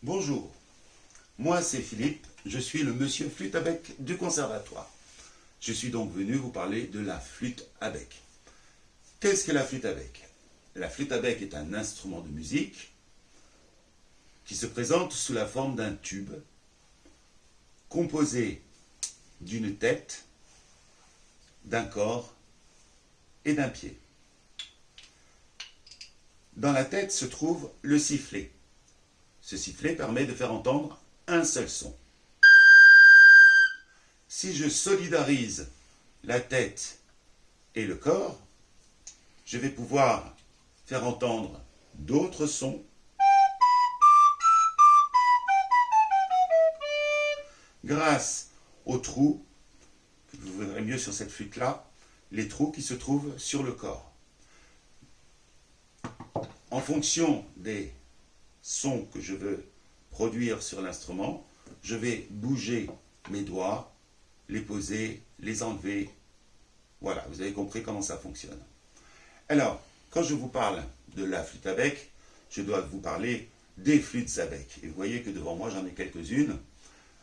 Bonjour, moi c'est Philippe, je suis le monsieur flûte à bec du conservatoire. Je suis donc venu vous parler de la flûte à bec. Qu'est-ce que la flûte à bec? La flûte à bec est un instrument de musique qui se présente sous la forme d'un tube composé d'une tête, d'un corps et d'un pied. Dans la tête se trouve le sifflet. Ce sifflet permet de faire entendre un seul son. Si je solidarise la tête et le corps, je vais pouvoir faire entendre d'autres sons grâce aux trous, que vous verrez mieux sur cette flûte-là, les trous qui se trouvent sur le corps. En fonction des sons que je veux produire sur l'instrument, je vais bouger mes doigts, les poser, les enlever. Voilà, vous avez compris comment ça fonctionne. Alors, quand je vous parle de la flûte à bec, je dois vous parler des flûtes à bec. Et vous voyez que devant moi, j'en ai quelques-unes.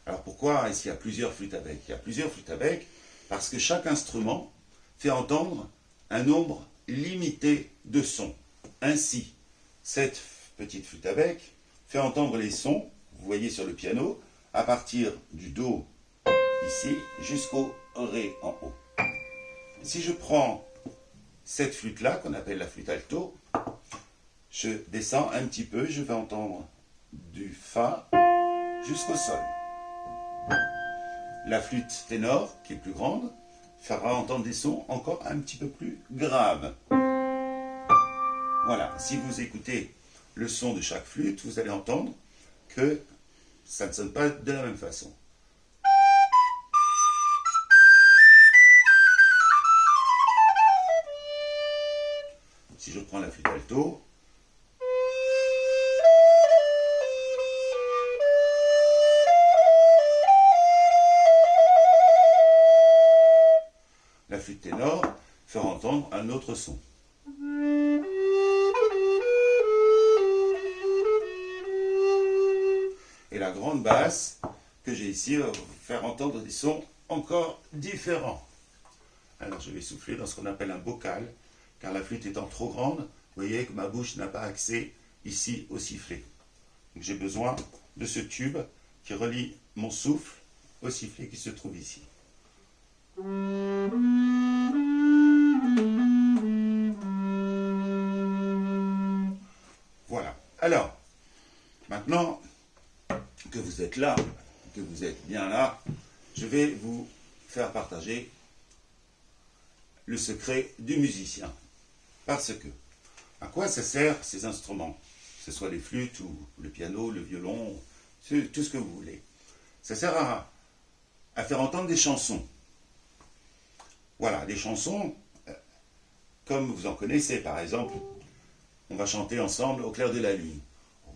Alors pourquoi est-ce qu'il y a plusieurs flûtes à bec? Il y a plusieurs flûtes à bec parce que chaque instrument fait entendre un nombre limité de sons. Ainsi, cette petite flûte à bec fait entendre les sons, vous voyez sur le piano, à partir du Do ici jusqu'au Ré en haut. Si je prends cette flûte-là, qu'on appelle la flûte alto, je descends un petit peu, je vais entendre du Fa jusqu'au Sol. La flûte ténor, qui est plus grande, fera entendre des sons encore un petit peu plus graves. Voilà, si vous écoutez le son de chaque flûte, vous allez entendre que ça ne sonne pas de la même façon. Si je prends la flûte alto, la flûte ténor fera entendre un autre son. Et la grande basse que j'ai ici va vous faire entendre des sons encore différents. Alors je vais souffler dans ce qu'on appelle un bocal, car la flûte étant trop grande, vous voyez que ma bouche n'a pas accès ici au sifflet. Donc j'ai besoin de ce tube qui relie mon souffle au sifflet qui se trouve ici. Voilà. Alors, maintenant que vous êtes là, que vous êtes bien là, je vais vous faire partager le secret du musicien. Parce que, à quoi ça sert ces instruments? Que ce soit les flûtes ou le piano, le violon, tout ce que vous voulez. Ça sert à faire entendre des chansons. Voilà, des chansons comme vous en connaissez. Par exemple, on va chanter ensemble Au clair de la lune.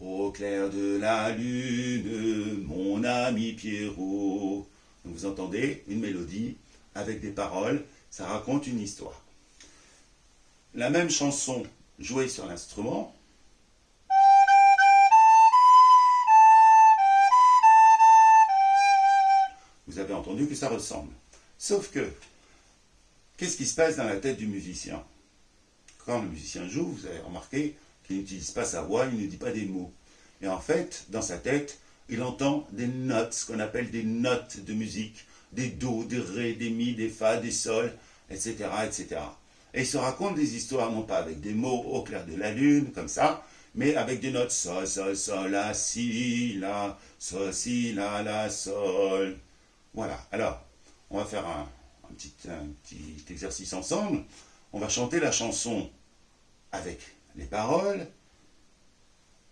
Au clair de la lune, mon ami Pierrot. Donc vous entendez une mélodie avec des paroles, ça raconte une histoire. La même chanson jouée sur l'instrument, vous avez entendu que ça ressemble. Sauf que, qu'est-ce qui se passe dans la tête du musicien? Quand le musicien joue, vous avez remarqué qu'il n'utilise pas sa voix, il ne dit pas des mots. Et en fait, dans sa tête, il entend des notes, ce qu'on appelle des notes de musique, des do, des ré, des mi, des fa, des sol, etc., etc. Et il se raconte des histoires, non pas avec des mots au clair de la lune, comme ça, mais avec des notes sol, sol, sol, la, si, la, sol. Voilà. Alors, on va faire un petit exercice ensemble. On va chanter la chanson avec les paroles.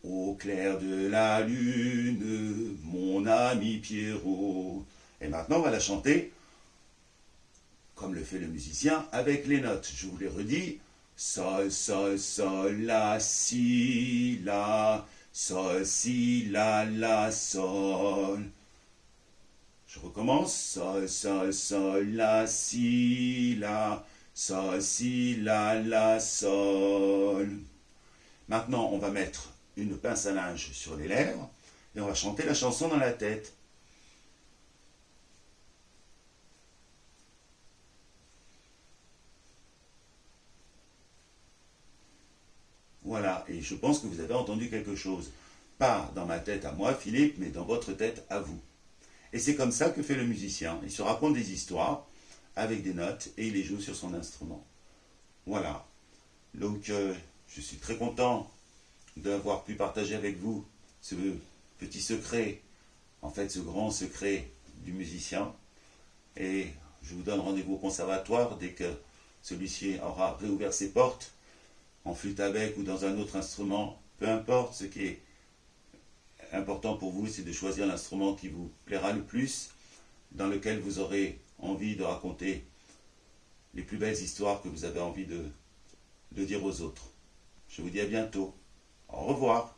Au clair de la lune, mon ami Pierrot. Et maintenant, on va la chanter comme le fait le musicien avec les notes. Je vous les redis. Sol, sol, sol, la, si, la, sol. Je recommence. Sol, sol, sol, la, si, la, sol. Maintenant, on va mettre une pince à linge sur les lèvres et on va chanter la chanson dans la tête. Voilà, et je pense que vous avez entendu quelque chose. Pas dans ma tête à moi, Philippe, mais dans votre tête à vous. Et c'est comme ça que fait le musicien. Il se raconte des histoires avec des notes et il les joue sur son instrument. Voilà. Donc, je suis très content d'avoir pu partager avec vous ce petit secret, en fait ce grand secret du musicien. Et je vous donne rendez-vous au conservatoire dès que celui-ci aura réouvert ses portes, en flûte à bec ou dans un autre instrument, peu importe. Ce qui est important pour vous, c'est de choisir l'instrument qui vous plaira le plus, dans lequel vous aurez envie de raconter les plus belles histoires que vous avez envie de dire aux autres. Je vous dis à bientôt. Au revoir.